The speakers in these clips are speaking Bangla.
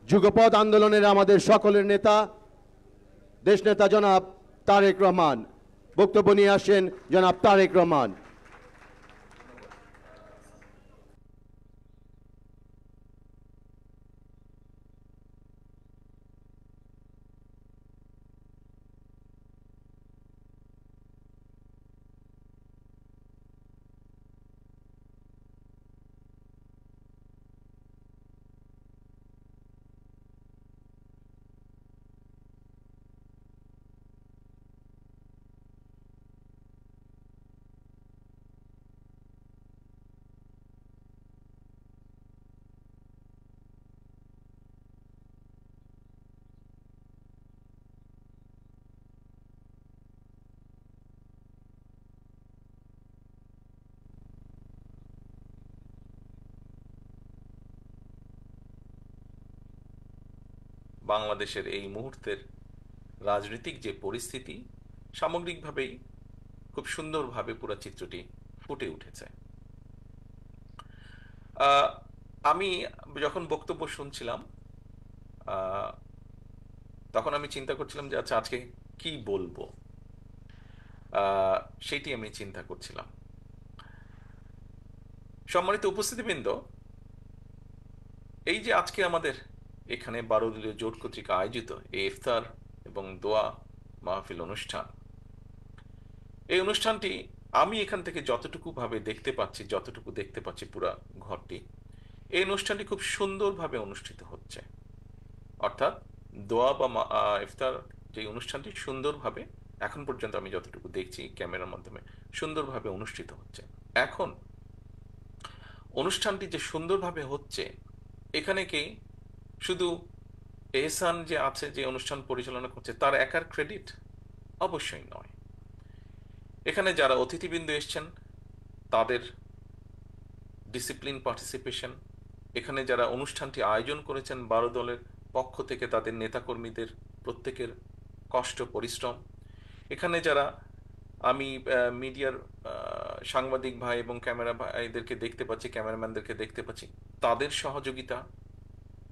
যুগপৎ আন্দোলনের আমাদের সকলের নেতা দেশনেতা জনাব তারেক রহমান। বক্তব্য নিয়ে আসেন জনাব তারেক রহমান। বাংলাদেশের এই মুহূর্তের রাজনৈতিক যে পরিস্থিতি সামগ্রিকভাবেই খুব সুন্দরভাবে পুরো চিত্রটি ফুটে উঠেছে। আমি যখন বক্তব্য শুনছিলাম তখন আমি চিন্তা করছিলাম যে আচ্ছা আজকে কি বলবো, সেটি আমি চিন্তা করছিলাম। সম্মানিত উপস্থিতিবৃন্দ, এই যে আজকে আমাদের এখানে 12 দলীয় জোট কর্তৃক আয়োজিত এই ইফতার এবং দোয়া মাহফিল অনুষ্ঠান, এই অনুষ্ঠানটি আমি এখান থেকে যতটুকু দেখতে পাচ্ছি পুরা ঘরটি, এই অনুষ্ঠানটি খুব সুন্দরভাবে অনুষ্ঠিত হচ্ছে। অর্থাৎ দোয়া বা ইফতার যে অনুষ্ঠানটি সুন্দরভাবে এখন পর্যন্ত আমি যতটুকু দেখছি ক্যামেরার মাধ্যমে সুন্দরভাবে অনুষ্ঠিত হচ্ছে। এখন অনুষ্ঠানটি যে সুন্দরভাবে হচ্ছে, এখানে কি শুধু এহসান যে আছে যে অনুষ্ঠান পরিচালনা করছে তার একার ক্রেডিট? অবশ্যই নয়। এখানে যারা অতিথিবৃন্দ এসছেন তাদের ডিসিপ্লিন পার্টিসিপেশন, এখানে যারা অনুষ্ঠানটি আয়োজন করেছেন 12 দলের পক্ষ থেকে তাদের নেতাকর্মীদের প্রত্যেকের কষ্ট পরিশ্রম, এখানে যারা আমি মিডিয়ার সাংবাদিক ভাই এবং ক্যামেরা ভাইদেরকে দেখতে পাচ্ছি, ক্যামেরাম্যানদেরকে দেখতে পাচ্ছি, তাদের সহযোগিতা,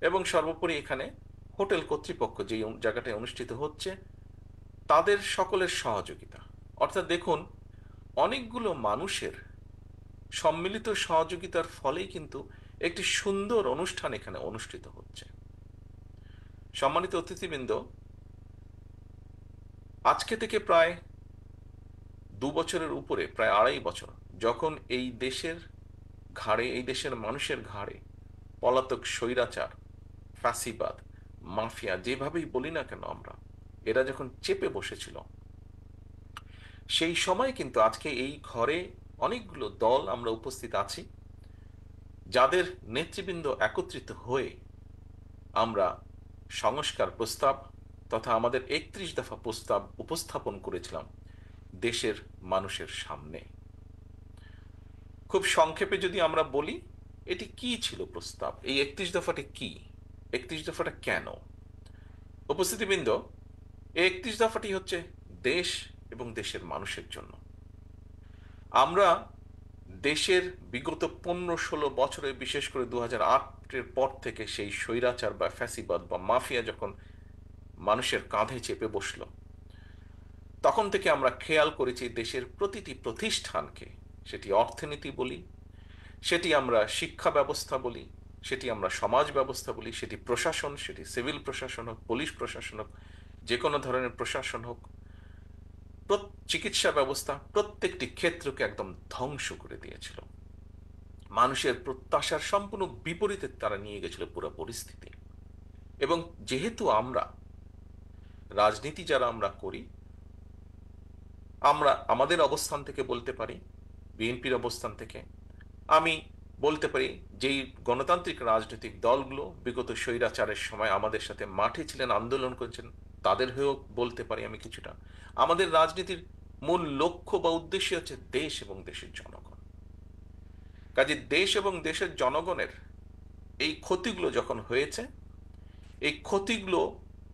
এবং সর্বোপরি এখানে হোটেল কর্তৃপক্ষ যে জায়গাটায় অনুষ্ঠিত হচ্ছে তাদের সকলের সহযোগিতা। অর্থাৎ দেখুন, অনেকগুলো মানুষের সম্মিলিত সহযোগিতার ফলেই কিন্তু একটি সুন্দর অনুষ্ঠান এখানে অনুষ্ঠিত হচ্ছে। সম্মানিত অতিথিবৃন্দ, আজকে থেকে প্রায় 2 বছরের উপরে, প্রায় 2.5 বছর, যখন এই দেশের ঘাড়ে, এই দেশের মানুষের ঘাড়ে পলাতক স্বৈরাচার, ফ্যাসিবাদ, মাফিয়া, যেভাবেই বলি না কেন আমরা, এরা যখন চেপে বসেছিল, সেই সময় কিন্তু আজকে এই ঘরে অনেকগুলো দল আমরা উপস্থিত আছি, যাদের নেতৃবৃন্দ একত্রিত হয়ে আমরা সংস্কার প্রস্তাব তথা আমাদের 31 দফা প্রস্তাব উপস্থাপন করেছিলাম দেশের মানুষের সামনে। খুব সংক্ষেপে যদি আমরা বলি এটি কি ছিল প্রস্তাব, এই 31 দফাটি কি, 31 দফাটা কেন? উপস্থিতিবৃন্দ, এই 31 দফাটি হচ্ছে দেশ এবং দেশের মানুষের জন্য। আমরা দেশের বিগত 15-16 বছরে, বিশেষ করে 2008-এর পর থেকে, সেই স্বৈরাচার বা ফ্যাসিবাদ বা মাফিয়া যখন মানুষের কাঁধে চেপে বসলো, তখন থেকে আমরা খেয়াল করেছি দেশের প্রতিটি প্রতিষ্ঠানকে, সেটি অর্থনীতি বলি, সেটি আমরা শিক্ষা ব্যবস্থা বলি, সেটি আমরা সমাজ ব্যবস্থা বলি, সেটি প্রশাসন, সেটি সিভিল প্রশাসন হোক, পুলিশ প্রশাসন হোক, যে কোনো ধরনের প্রশাসন হোক, চিকিৎসা ব্যবস্থা, প্রত্যেকটি ক্ষেত্রকে একদম ধ্বংস করে দিয়েছিল। মানুষের প্রত্যাশার সম্পূর্ণ বিপরীতে তারা নিয়ে গেছিল পুরো পরিস্থিতি। এবং যেহেতু আমরা রাজনীতি যারা আমরা করি, আমরা আমাদের অবস্থান থেকে বলতে পারি, বিএনপির অবস্থান থেকে আমি বলতে পারি, যেই গণতান্ত্রিক রাজনৈতিক দলগুলো বিগত স্বৈরাচারের সময় আমাদের সাথে মাঠে ছিলেন, আন্দোলন করেছেন, তাদের হয়েও বলতে পারি আমি কিছুটা। আমাদের রাজনীতির মূল লক্ষ্য বা উদ্দেশ্য হচ্ছে দেশ এবং দেশের জনগণ। কাজে দেশ এবং দেশের জনগণের এই ক্ষতিগুলো যখন হয়েছে, এই ক্ষতিগুলো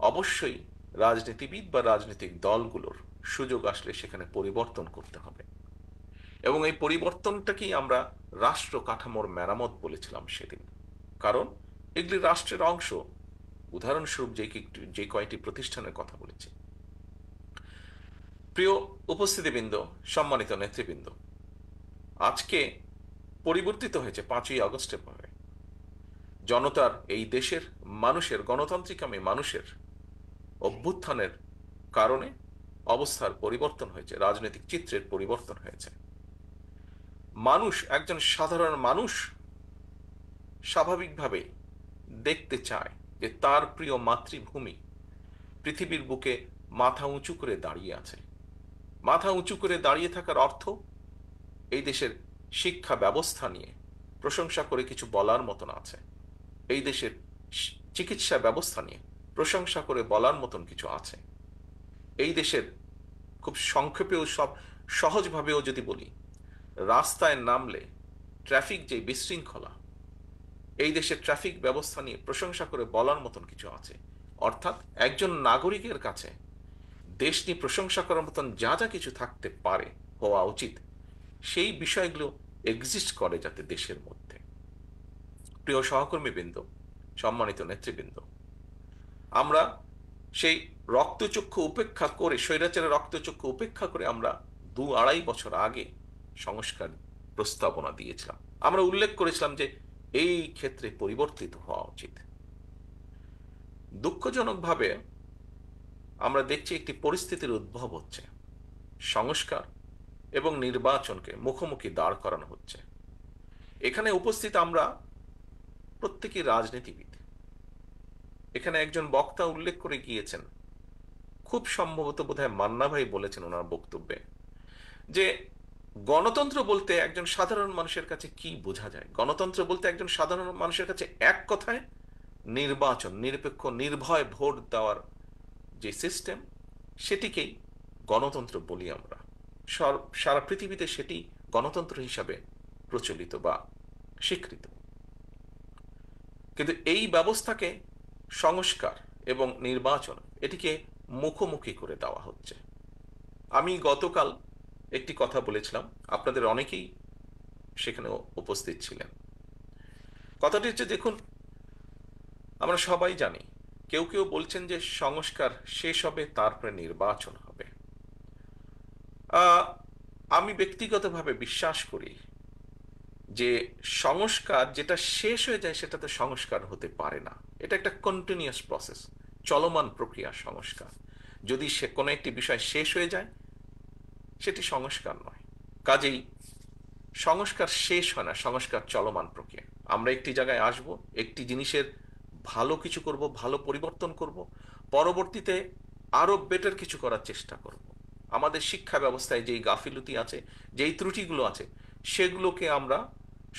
অবশ্যই রাজনীতিবিদ বা রাজনৈতিক দলগুলোর সুযোগ আসলে সেখানে পরিবর্তন করতে হবে। এবং এই পরিবর্তনটাকেই আমরা রাষ্ট্র কাঠামোর মেরামত বলেছিলাম সেদিন। কারণ এগুলি রাষ্ট্রের অংশ। উদাহরণস্বরূপ যে কয়টি প্রতিষ্ঠানের কথা বলেছি। প্রিয় উপস্থিতিবৃন্দ, সম্মানিত নেতৃবৃন্দ, আজকে পরিবর্তিত হয়েছে 5ই আগস্টের পরে। জনতার, এই দেশের মানুষের, গণতান্ত্রিকামী মানুষের অভ্যুত্থানের কারণে অবস্থার পরিবর্তন হয়েছে, রাজনৈতিক চিত্রের পরিবর্তন হয়েছে। মানুষ, একজন সাধারণ মানুষ স্বাভাবিকভাবে দেখতে চায় যে তার প্রিয় মাতৃভূমি পৃথিবীর বুকে মাথা উঁচু করে দাঁড়িয়ে আছে। মাথা উঁচু করে দাঁড়িয়ে থাকার অর্থ এই দেশের শিক্ষা ব্যবস্থা নিয়ে প্রশংসা করে কিছু বলার মতন আছে, এই দেশের চিকিৎসা ব্যবস্থা নিয়ে প্রশংসা করে বলার মতন কিছু আছে, এই দেশের, খুব সংক্ষেপেও সব সহজভাবেও যদি বলি, রাস্তায় নামলে ট্রাফিক যে বিশৃঙ্খলা, এই দেশের ট্রাফিক ব্যবস্থা নিয়ে প্রশংসা করে বলার মতন কিছু আছে। অর্থাৎ একজন নাগরিকের কাছে দেশ নিয়ে প্রশংসা করার মতন যা যা কিছু থাকতে পারে, হওয়া উচিত, সেই বিষয়গুলো এক্সিস্ট করে যাতে দেশের মধ্যে। প্রিয় সহকর্মীবৃন্দ, সম্মানিত নেতৃবৃন্দ, আমরা সেই রক্তচক্ষু উপেক্ষা করে, স্বৈরাচারের রক্তচক্ষু উপেক্ষা করে আমরা 2-2.5 বছর আগে সংস্কার প্রস্তাবনা দিয়েছিলাম। আমরা উল্লেখ করেছিলাম যে এই ক্ষেত্রে পরিবর্তিত হওয়া উচিত। দুঃখজনকভাবে আমরা দেখছি একটি পরিস্থিতির উদ্ভব হচ্ছে, সংস্কার এবং নির্বাচনকে মুখোমুখি দাঁড় করানো হচ্ছে। এখানে উপস্থিত আমরা প্রত্যেকই রাজনীতিবিদ। এখানে একজন বক্তা উল্লেখ করে গিয়েছেন, খুব সম্ভবত বোধহয় মান্না ভাই বলেছেন ওনার বক্তব্যে, যে গণতন্ত্র বলতে একজন সাধারণ মানুষের কাছে কি বোঝা যায়। গণতন্ত্র বলতে একজন সাধারণ মানুষের কাছে এক কথায় নির্বাচন, নিরপেক্ষ নির্ভয় ভোট দেওয়ার যে সিস্টেম, সেটিকেই গণতন্ত্র বলি আমরা। সারা পৃথিবীতে সেটি গণতন্ত্র হিসাবে প্রচলিত বা স্বীকৃত। কিন্তু এই ব্যবস্থাকে সংস্কার এবং নির্বাচন, এটিকে মুখোমুখি করে দেওয়া হচ্ছে। আমি গতকাল একটি কথা বলেছিলাম, আপনাদের অনেকেই সেখানে উপস্থিত ছিলেন। কথাটি হচ্ছে, দেখুন, আমরা সবাই জানি, কেউ কেউ বলছেন যে সংস্কার শেষ হবে তারপরে নির্বাচন হবে। আমি ব্যক্তিগতভাবে বিশ্বাস করি যে সংস্কার যেটা শেষ হয়ে যায় সেটা তো সংস্কার হতে পারে না। এটা একটা কন্টিনিউয়াস প্রসেস, চলমান প্রক্রিয়া সংস্কার। যদি সে কোনো একটি বিষয় শেষ হয়ে যায়, সেটি সংস্কার নয়। কাজেই সংস্কার শেষ হয় না, সংস্কার চলমান প্রক্রিয়া। আমরা একটি জায়গায় আসব, একটি জিনিসের ভালো কিছু করব, ভালো পরিবর্তন করব, পরবর্তীতে আরো বেটার কিছু করার চেষ্টা করব। আমাদের শিক্ষা ব্যবস্থায় যেই গাফিলতি আছে, যেই ত্রুটিগুলো আছে, সেগুলোকে আমরা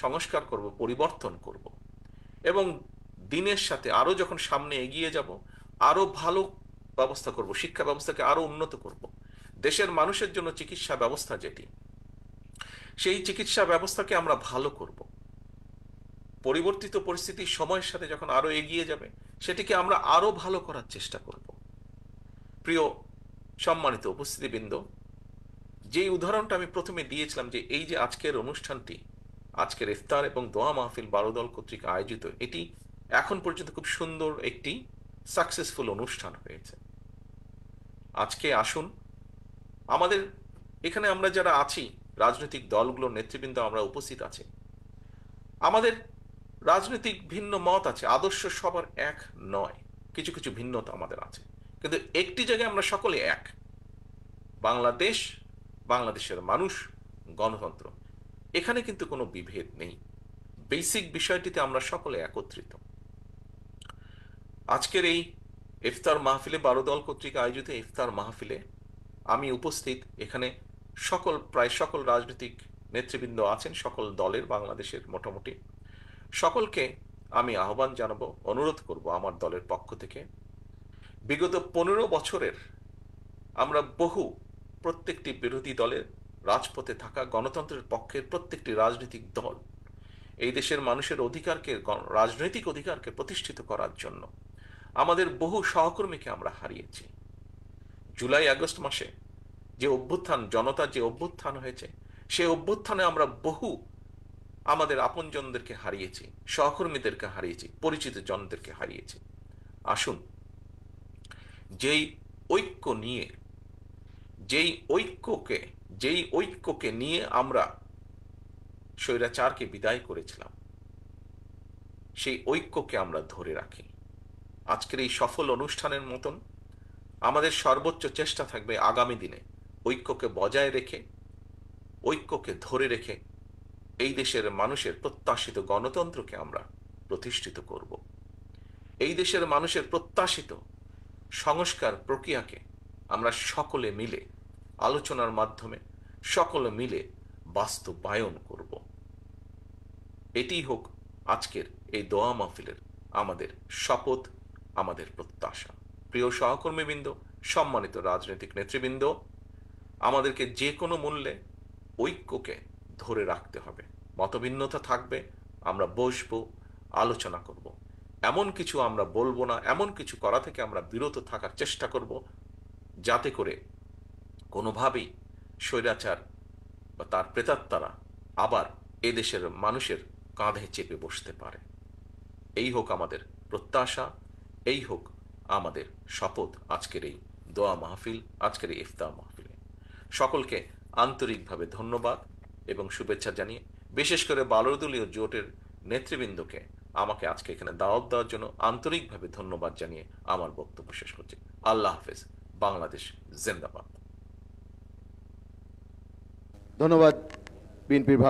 সংস্কার করব, পরিবর্তন করব, এবং দিনের সাথে আরো যখন সামনে এগিয়ে যাব, আরো ভালো ব্যবস্থা করব, শিক্ষা ব্যবস্থাকে আরো উন্নত করব। দেশের মানুষের জন্য চিকিৎসা ব্যবস্থা যেটি, সেই চিকিৎসা ব্যবস্থাকে আমরা ভালো করব। পরিবর্তিত পরিস্থিতি সময়ের সাথে যখন আরো এগিয়ে যাবে, সেটিকে আমরা আরো ভালো করার চেষ্টা করব। প্রিয় সম্মানিত উপস্থিতিবৃন্দ, যে উদাহরণটা আমি প্রথমে দিয়েছিলাম, যে এই যে আজকের অনুষ্ঠানটি, আজকের ইফতার এবং দোয়া মাহফিল 12 দল কর্তৃক আয়োজিত, এটি এখন পর্যন্ত খুব সুন্দর একটি সাকসেসফুল অনুষ্ঠান হয়েছে। আজকে আসুন, আমাদের এখানে আমরা যারা আছি, রাজনৈতিক দলগুলোর নেতৃবৃন্দ আমরা উপস্থিত আছি, আমাদের রাজনৈতিক ভিন্ন মত আছে, আদর্শ সবার এক নয়, কিছু কিছু ভিন্নতা আমাদের আছে, কিন্তু একটি জায়গায় আমরা সকলে এক, বাংলাদেশ, বাংলাদেশের মানুষ, গণতন্ত্র। এখানে কিন্তু কোনো বিভেদ নেই, বেসিক বিষয়টিতে আমরা সকলে একত্রিত। আজকের এই ইফতার মাহফিলে, 12 দল কর্তৃক আয়োজিত ইফতার মাহফিলে আমি উপস্থিত। এখানে প্রায় সকল রাজনৈতিক নেতৃবৃন্দ আছেন, সকল দলের, বাংলাদেশের মোটামুটি সকলকে আমি আহ্বান জানাবো, অনুরোধ করব আমার দলের পক্ষ থেকে, বিগত 15 বছরের আমরা প্রত্যেকটি বিরোধী দলের, রাজপথে থাকা গণতন্ত্রের পক্ষের প্রত্যেকটি রাজনৈতিক দল এই দেশের মানুষের অধিকারকে, রাজনৈতিক অধিকারকে প্রতিষ্ঠিত করার জন্য আমাদের বহু সহকর্মীকে আমরা হারিয়েছি। জুলাই আগস্ট মাসে যে অভ্যুত্থান, জনতার যে অভ্যুত্থান হয়েছে, সেই অভ্যুত্থানে আমরা বহু আমাদের আপনজনদেরকে হারিয়েছি, সহকর্মীদেরকে হারিয়েছি, পরিচিত জনদেরকে হারিয়েছি। আসুন যেই ঐক্য নিয়ে যেই ঐক্যকে যেই ঐক্যকে নিয়ে আমরা স্বৈরাচারকে বিদায় করেছিলাম, সেই ঐক্যকে আমরা ধরে রাখি। আজকের এই সফল অনুষ্ঠানের মতন আমাদের সর্বোচ্চ চেষ্টা থাকবে আগামী দিনে ঐক্যকে বজায় রেখে, ঐক্যকে ধরে রেখে এই দেশের মানুষের প্রত্যাশিত গণতন্ত্রকে আমরা প্রতিষ্ঠিত করব। এই দেশের মানুষের প্রত্যাশিত সংস্কার প্রক্রিয়াকে আমরা সকলে মিলে আলোচনার মাধ্যমে সকলে মিলে বাস্তবায়ন করব। এটি হোক আজকের এই দোয়া মাহফিলের আমাদের শপথ, আমাদের প্রত্যাশা। প্রিয় সহকর্মীবৃন্দ, সম্মানিত রাজনৈতিক নেতৃবৃন্দ, আমাদেরকে যে কোনো মূল্যে ঐক্যকে ধরে রাখতে হবে। মতভিন্নতা থাকবে, আমরা বসবো, আলোচনা করব। এমন কিছু আমরা বলবো না, এমন কিছু করা থেকে আমরা বিরত থাকার চেষ্টা করব যাতে করে কোনোভাবেই স্বৈরাচার বা তার প্রেতাত্মারা আবার এদেশের মানুষের কাঁধে চেপে বসতে পারে। এই হোক আমাদের প্রত্যাশা, এই হোক আমাদের শপথ আজকের এই দোয়া মাহফিল, আজকের এই ইফতার মাহফিলে। সকলকে আন্তরিকভাবে ধন্যবাদ এবং শুভেচ্ছা জানিয়ে, বিশেষ করে বালরদলীয় জোটের নেতৃবৃন্দকে আমাকে আজকে এখানে দাওয়াত দেওয়ার জন্য আন্তরিকভাবে ধন্যবাদ জানিয়ে আমার বক্তব্য শেষ করছি। আল্লাহ হাফেজ। বাংলাদেশ জিন্দাবাদ। ধন্যবাদ বিএনপির